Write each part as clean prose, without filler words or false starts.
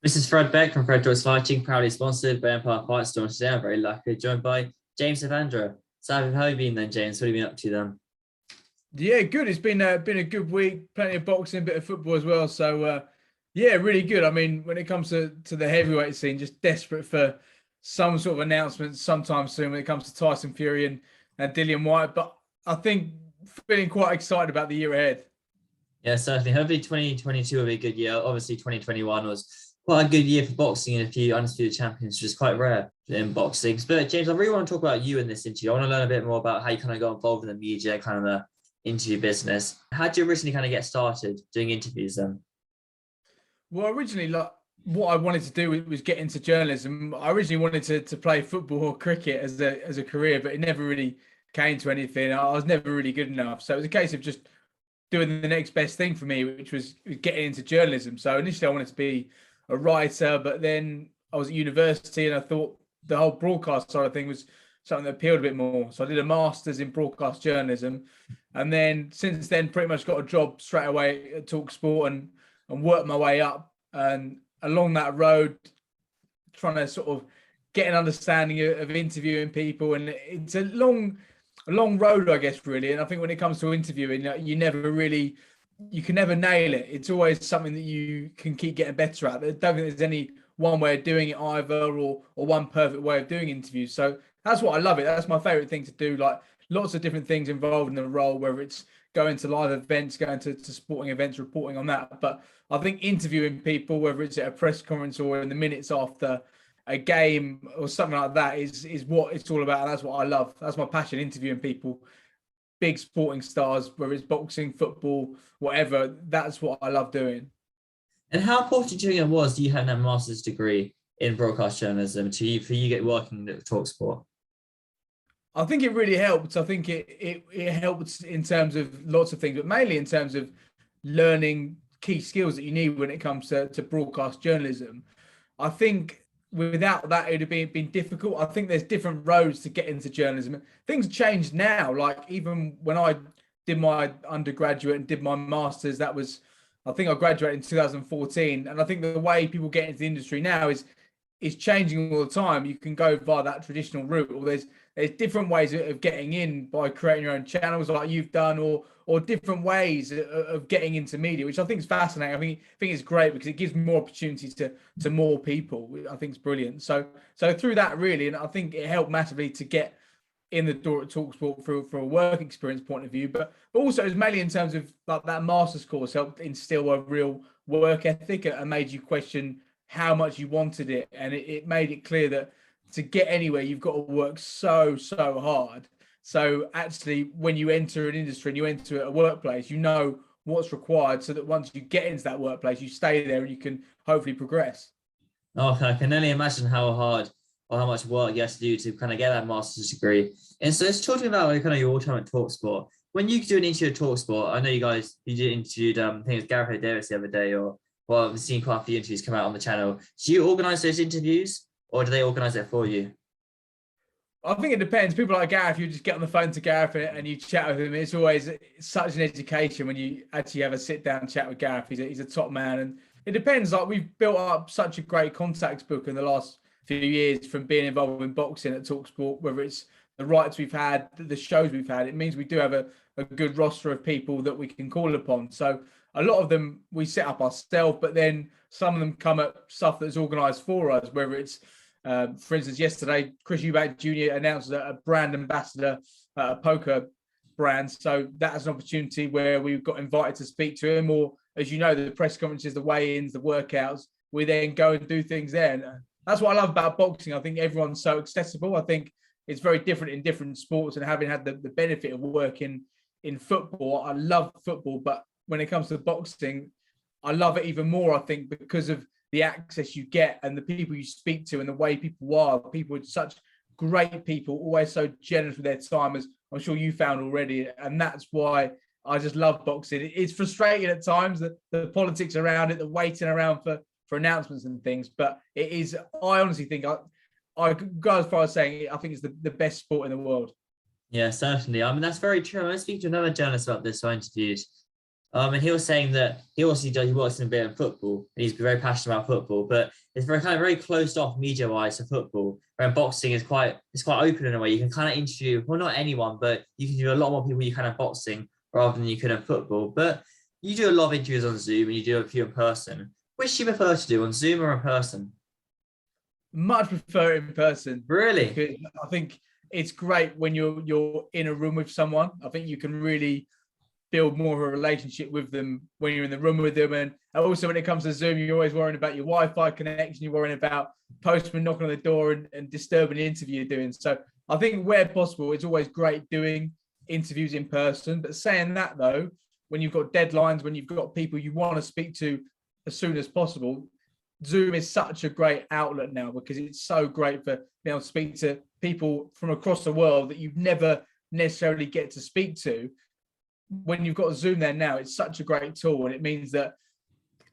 This is Fred Beck from Fred Joyce Lighting, proudly sponsored by Empire Fight Store. Today I'm very lucky, joined by James Savundra. So how have you been then, James? What have you been up to then? Yeah, good. It's been a good week. Plenty of boxing, bit of football as well. So yeah, really good. I mean, when it comes to the heavyweight scene, just desperate for some sort of announcement sometime soon when it comes to Tyson Fury and Dillian White. But I think feeling quite excited about the year ahead. Yeah, certainly. Hopefully 2022 will be a good year. Obviously 2021 was quite a good year for boxing and a few undisputed champions, which is quite rare in boxing. But James, I really want to talk about you in this interview. I want to learn a bit more about how you kind of got involved in the media, kind of the interview business. How did you originally kind of get started doing interviews then? Well, originally, like what I wanted to do was get into journalism. I originally wanted to play football or cricket as a career, but it never really came to anything. I was never really good enough. So it was a case of just doing the next best thing for me, which was getting into journalism. So initially, I wanted to be a writer, but then I was at university and I thought the whole broadcast side of thing was something that appealed a bit more. So I did a master's in broadcast journalism, and then since then, pretty much got a job straight away at Talk Sport and worked my way up. And along that road, trying to sort of get an understanding of interviewing people, and it's a long road, I guess, really. And I think when it comes to interviewing, you never really, you can never nail it. It's always something that you can keep getting better at. I don't think there's any one way of doing it either, or one perfect way of doing interviews. So that's what I love it. That's my favorite thing to do. Like lots of different things involved in the role, whether it's going to live events, going to sporting events, reporting on that. But I think interviewing people, whether it's at a press conference or in the minutes after a game or something like that, is what it's all about. And that's what I love. That's my passion, interviewing people, big sporting stars, whether it's boxing, football, whatever. That's what I love doing. And how important do you think it was you had that master's degree in broadcast journalism to you for you get working at Talksport? I think it really helped. I think it helped in terms of lots of things, but mainly in terms of learning key skills that you need when it comes to broadcast journalism. I think without that, it would have been difficult. I think there's different roads to get into journalism. Things changed now. Like even when I did my undergraduate and did my master's, I think I graduated in 2014. And I think the way people get into the industry now is changing all the time. You can go via that traditional route, or there's different ways of getting in by creating your own channels like you've done, or different ways of getting into media, which I think is fascinating. I think it's great because it gives more opportunity to more people. I think it's brilliant. So through that really, and I think it helped massively to get in the door at Talksport for a work experience point of view, but also it was mainly in terms of like that master's course helped instill a real work ethic and made you question how much you wanted it, and it made it clear that to get anywhere you've got to work so hard. So actually when you enter an industry and you enter a workplace, you know what's required so that once you get into that workplace you stay there and you can hopefully progress. Oh, I can only imagine how hard or how much work you have to do to kind of get that master's degree. And so let's talk about kind of your time at Talksport. When you do an interview at Talksport, I know you did interviewed I think it was Gareth Davis the other day, or well, I've seen quite a few interviews come out on the channel. Do you organise those interviews or do they organise it for you? I think it depends. People like Gareth, you just get on the phone to Gareth and you chat with him. It's always such an education when you actually have a sit down chat with Gareth. He's a top man, and it depends. Like we've built up such a great contacts book in the last few years from being involved in boxing at Talksport, whether it's the rights we've had, the shows we've had. It means we do have a good roster of people that we can call upon. So a lot of them we set up ourselves, but then some of them come at stuff that's organised for us, whether it's for instance, yesterday, Chris Eubank Jr. announced a brand ambassador, a poker brand. So that's an opportunity where we got invited to speak to him. Or, as you know, the press conferences, the weigh-ins, the workouts, we then go and do things there. And that's what I love about boxing. I think everyone's so accessible. I think it's very different in different sports. And having had the benefit of working in football, I love football. But when it comes to boxing, I love it even more, I think, because of the access you get and the people you speak to and the way people are. People are such great people, always so generous with their time, as I'm sure you found already. And that's why I just love boxing. It's frustrating at times, that the politics around it, the waiting around for announcements and things. But it is, I honestly think, I go as far as saying I think it's the best sport in the world. Yeah, certainly. I mean, that's very true. I was speaking to another journalist about this I interviewed. And he was saying that he also does, he works in a bit of football, and he's very passionate about football, but it's very closed off media wise to football. Where boxing is it's quite open in a way. You can kind of interview, well, not anyone, but you can do a lot more people you can have boxing rather than you can have football. But you do a lot of interviews on Zoom and you do a few in person. Which do you prefer to do, on Zoom or in person? Much prefer it in person. Really? Because I think it's great when you're in a room with someone. I think you can really build more of a relationship with them when you're in the room with them. And also when it comes to Zoom, you're always worrying about your Wi-Fi connection. You're worrying about postman knocking on the door and disturbing the interview you're doing. So I think where possible, it's always great doing interviews in person. But saying that though, when you've got deadlines, when you've got people you want to speak to as soon as possible, Zoom is such a great outlet now because it's so great for being able to speak to people from across the world that you've never necessarily get to speak to. When you've got Zoom there now, it's such a great tool. And it means that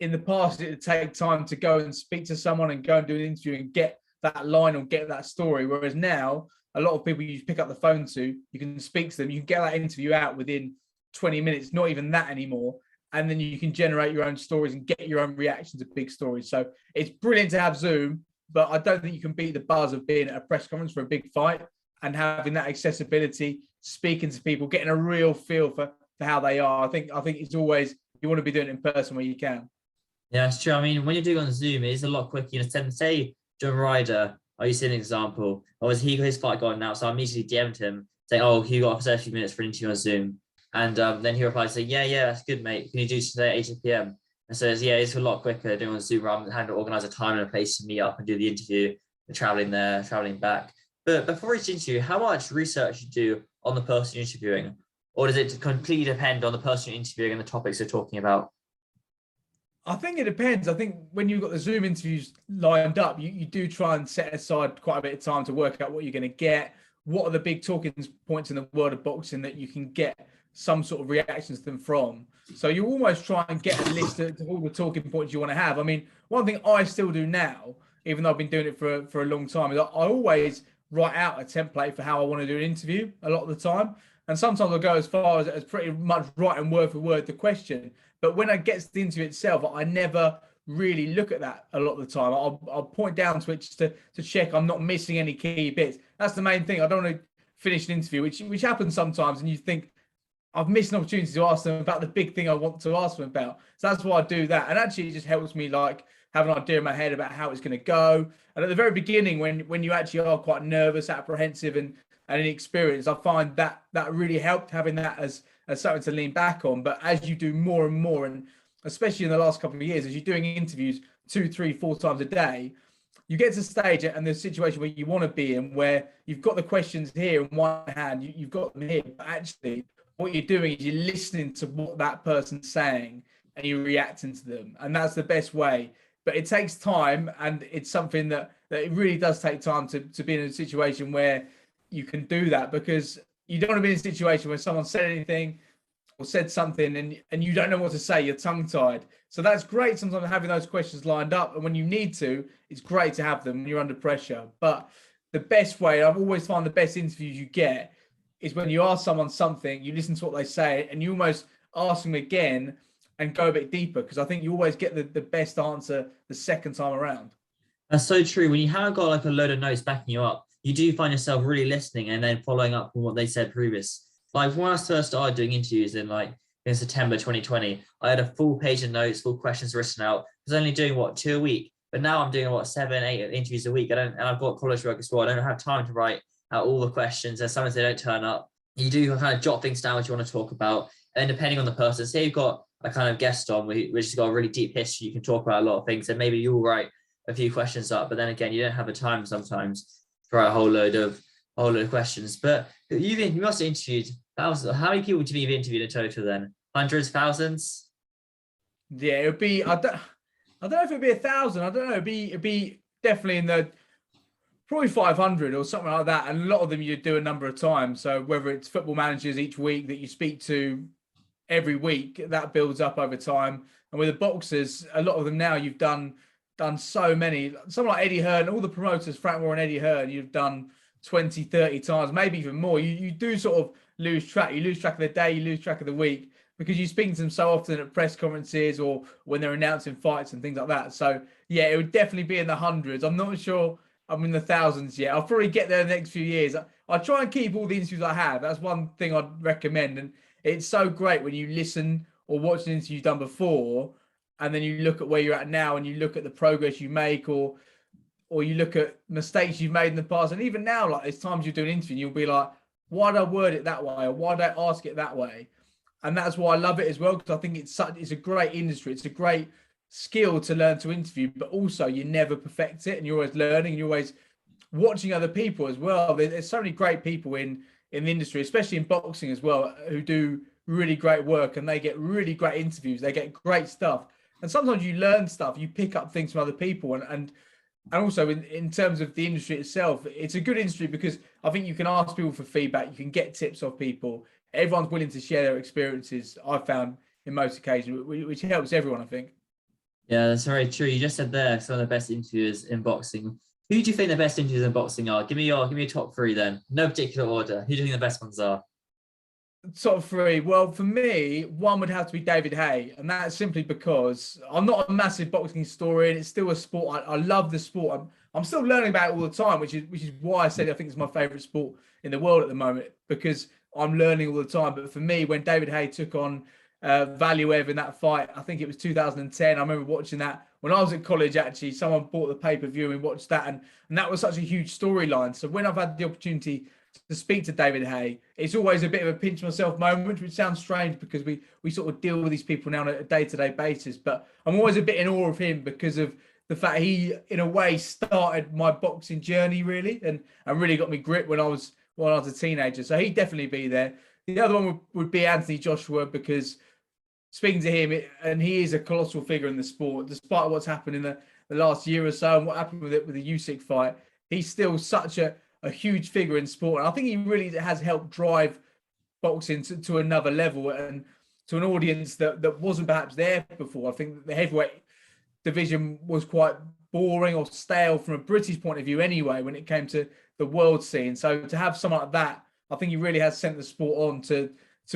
in the past, it would take time to go and speak to someone and go and do an interview and get that line or get that story. Whereas now, a lot of people you pick up the phone to, you can speak to them, you can get that interview out within 20 minutes, not even that anymore. And then you can generate your own stories and get your own reactions to big stories. So it's brilliant to have Zoom, but I don't think you can beat the buzz of being at a press conference for a big fight and having that accessibility, speaking to people, getting a real feel for how they are. I think it's always, you want to be doing it in person where you can. Yeah, it's true. I mean, when you're doing on Zoom, it is a lot quicker. You know, say John Ryder, I used to see an example. Or was his fight got announced? So I immediately DM'd him saying, "Oh, he got 30 minutes for an interview on Zoom." And then he replied saying, "Yeah, that's good, mate. Can you do today at 8 p.m.?" And says, "Yeah, it's a lot quicker doing on Zoom rather than having to organize a time and a place to meet up and do the interview, and traveling there, traveling back." But before each interview, how much research you do on the person you're interviewing? Or does it completely depend on the person you're interviewing and the topics they're talking about? I think it depends. I think when you've got the Zoom interviews lined up, you do try and set aside quite a bit of time to work out what you're going to get. What are the big talking points in the world of boxing that you can get some sort of reactions to them from? So you almost try and get a list of all the talking points you want to have. I mean, one thing I still do now, even though I've been doing it for a long time, is I always write out a template for how I want to do an interview a lot of the time. And sometimes I'll go as far as pretty much writing word for word the question. But when I get to the interview itself, I never really look at that a lot of the time. I'll point down to it just to check I'm not missing any key bits. That's the main thing. I don't want to finish an interview, which happens sometimes, and you think I've missed an opportunity to ask them about the big thing I want to ask them about. So that's why I do that. And actually, it just helps me like have an idea in my head about how it's going to go. And at the very beginning, when you actually are quite nervous, apprehensive, and inexperienced, I find that really helped having that as something to lean back on. But as you do more and more, and especially in the last couple of years, as you're doing interviews 2, 3, 4 times a day, you get to a stage and the situation where you want to be in, where you've got the questions here in one hand, you've got them here, but actually what you're doing is you're listening to what that person's saying and you're reacting to them. And that's the best way. But it takes time, and it's something that it really does take time to be in a situation where you can do that, because you don't want to be in a situation where someone said anything or said something and you don't know what to say, you're tongue-tied. So that's great sometimes having those questions lined up, and when you need to, it's great to have them when you're under pressure. But the best way, I've always found the best interviews you get is when you ask someone something, you listen to what they say, and you almost ask them again and go a bit deeper, because I think you always get the best answer the second time around. That's so true. When you haven't got like a load of notes backing you up, you do find yourself really listening and then following up on what they said previous. Like when I first started doing interviews in September 2020, I had a full page of notes, full questions written out. I was only doing 2 a week, but now I'm doing 7, 8 interviews a week. And I've got college work as well. I don't have time to write out all the questions, and sometimes they don't turn up. You do kind of jot things down what you want to talk about, and depending on the person, say you've got a kind of guest on which has got a really deep history, you can talk about a lot of things, and maybe you'll write a few questions up, but then again, you don't have the time sometimes for a whole load of questions. But you must have interviewed thousands. How many people do you think you've interviewed in total then? Hundreds, thousands? Yeah, it would be, I don't know if it'd be 1,000. I don't know. It'd be definitely in the probably 500 or something like that. And a lot of them you do a number of times. So whether it's football managers each week that you speak to every week, that builds up over time. And with the boxers, a lot of them now you've done so many. Someone like Eddie Hearn, all the promoters, Frank Moore and Eddie Hearn, you've done 20, 30 times, maybe even more. You do sort of lose track. You lose track of the day, you lose track of the week. because you speak to them so often at press conferences or when they're announcing fights and things like that. So yeah, it would definitely be in the hundreds. I'm not sure I'm in the thousands yet. I'll probably get there in the next few years. I try and keep all the interviews I have. That's one thing I'd recommend. And it's so great when you listen or watch an interview you've done before, and then you look at where you're at now and you look at the progress you make, or you look at mistakes you've made in the past. And even now, like there's times you do an interview and you'll be like, why did I word it that way? Or why did I ask it that way? And that's why I love it as well, because I think it's a great industry. It's a great skill to learn to interview, but also you never perfect it, and you're always learning and you're always watching other people as well. There's so many great people in the industry, especially in boxing as well, who do really great work, and they get really great interviews. They get great stuff. And sometimes you learn stuff, you pick up things from other people, and also in terms of the industry itself, it's a good industry because I think you can ask people for feedback, you can get tips off people. Everyone's willing to share their experiences, I've found in most occasions, which helps everyone, I think. Yeah, that's very true. You just said there some of the best interviewers in boxing. Who do you think the best interviewers in boxing are? Give me your top three then. No particular order. Who do you think the best ones are? Top three. Well, for me, one would have to be David Haye, and that's simply because I'm not a massive boxing historian. It's still a sport. I love the sport. I'm still learning about it all the time, which is why I said I think it's my favorite sport in the world at the moment, because I'm learning all the time. But for me, when David Haye took on Valuev in that fight, I think it was 2010. I remember watching that when I was at college. Actually, someone bought the pay-per-view and we watched that, and that was such a huge storyline. So when I've had the opportunity to speak to David Haye, it's always a bit of a pinch myself moment, which sounds strange because we sort of deal with these people now on a day-to-day basis. But I'm always a bit in awe of him because of the fact he, in a way, started my boxing journey really, and really got me grip when I was a teenager. So he'd definitely be there. The other one would be Anthony Joshua, because speaking to him, and he is a colossal figure in the sport, despite what's happened in the last year or so and what happened with the Usyk fight. He's still such a huge figure in sport. And I think he really has helped drive boxing to another level and to an audience that wasn't perhaps there before. I think the heavyweight division was quite boring or stale from a British point of view anyway when it came to the world scene. So to have someone like that, I think he really has sent the sport on to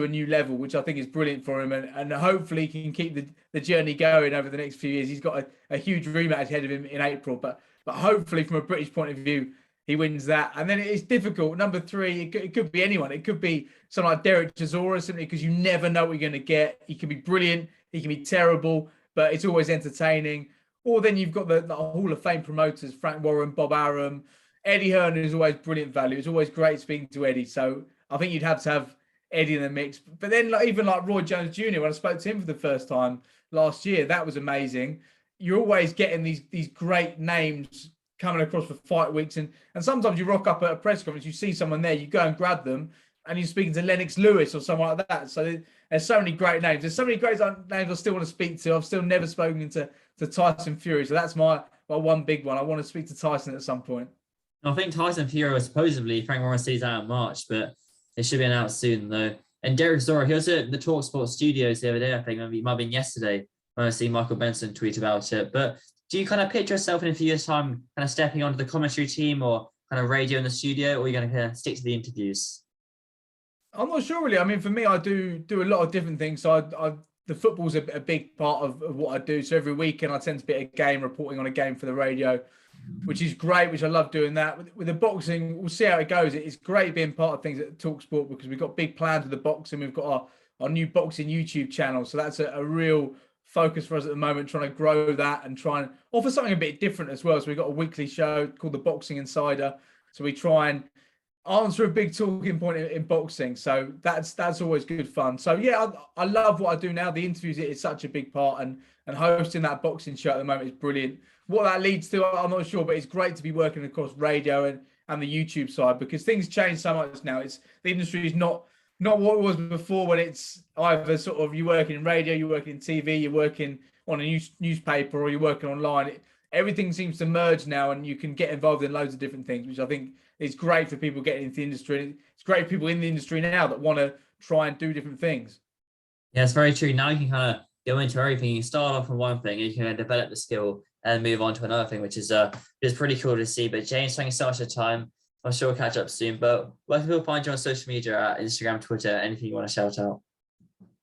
a new level, which I think is brilliant for him. And hopefully he can keep the journey going over the next few years. He's got a huge rematch ahead of him in April, but hopefully from a British point of view, he wins that. And then it's difficult. Number three, it could be anyone. It could be someone like Derek Chisora, simply because you never know what you're going to get. He can be brilliant. He can be terrible, but it's always entertaining. Or then you've got the Hall of Fame promoters, Frank Warren, Bob Arum. Eddie Hearn is always brilliant value. It's always great speaking to Eddie. So I think you'd have to have Eddie in the mix. But then even like Roy Jones Jr., when I spoke to him for the first time last year, that was amazing. You're always getting these great names coming across for fight weeks. And sometimes you rock up at a press conference, you see someone there, you go and grab them, and you're speaking to Lennox Lewis or someone like that. So there's so many great names. There's so many great names I still want to speak to. I've still never spoken to Tyson Fury. So that's my one big one. I want to speak to Tyson at some point. I think Tyson Fury was supposedly, Frank Warren sees out in March, but it should be announced soon though. And Derek Zora, he was at the TalkSport studios the other day, I think. It might have been yesterday when I see Michael Benson tweet about it. But do you kind of picture yourself in a few years' time kind of stepping onto the commentary team or kind of radio in the studio, or are you going to kind of stick to the interviews? I'm not sure really. I mean, for me, I do a lot of different things. So the football's a big part of what I do. So every weekend I tend to be at a game, reporting on a game for the radio, which is great, which I love doing that. With the boxing, we'll see how it goes. It's great being part of things at TalkSport because we've got big plans with the boxing. We've got our new boxing YouTube channel. So that's a real focus for us at the moment, trying to grow that and try and offer something a bit different as well. So we've got a weekly show called The Boxing Insider. So we try and answer a big talking point in boxing. So that's always good fun. So yeah, I love what I do now. The interviews, it is such a big part, and hosting that boxing show at the moment is brilliant. What that leads to, I'm not sure, but it's great to be working across radio and the YouTube side, because things change so much now. The industry is not what it was before, when it's either sort of you working in radio, you're working in TV, you're working on a newspaper, or you're working online. Everything seems to merge now, and you can get involved in loads of different things, which I think is great for people getting into the industry. It's great for people in the industry now that want to try and do different things. Yeah, it's very true. Now you can kind of go into everything. You start off on one thing, and you can develop the skill and move on to another thing, which is pretty cool to see. But James, thank you so much for your time. I'm sure we'll catch up soon. But where can people find you on social media, Instagram, Twitter, anything you want to shout out?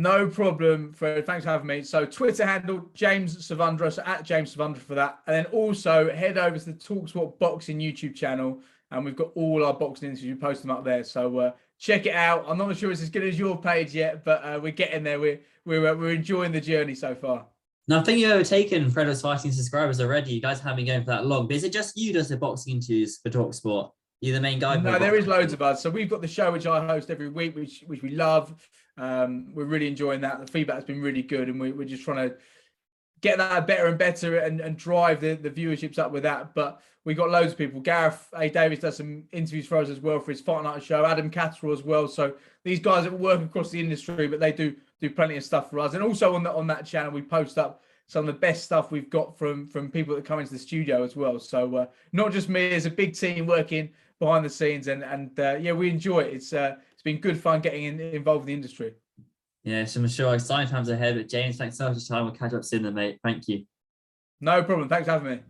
No problem, Fred. Thanks for having me. So Twitter handle, James Savundra, so at James Savundra for that. And then also head over to the TalkSport Boxing YouTube channel, and we've got all our boxing interviews. We post them up there. So check it out. I'm not sure it's as good as your page yet, but we're getting there. We're enjoying the journey so far. Now, I think you've overtaken Fred's fighting subscribers already. You guys haven't been going for that long. But is it just you does the boxing interviews for TalkSport? You're the main guy. No, there is loads of us. So we've got the show which I host every week, which we love. We're really enjoying that. The feedback has been really good, and we're just trying to get that better and better and drive the viewerships up with that. But we got loads of people. Gareth A. Davis does some interviews for us as well for his Fight Night show. Adam Catterall as well. So these guys that work across the industry, but they do plenty of stuff for us. And also on that channel, we post up some of the best stuff we've got from people that come into the studio as well. So not just me, there's a big team working behind the scenes, and yeah, we enjoy it. It's been good fun getting involved in the industry. Yeah, so I'm sure exciting times ahead. But James, thanks so much for your time. We'll catch up soon then, mate. Thank you. No problem. Thanks for having me.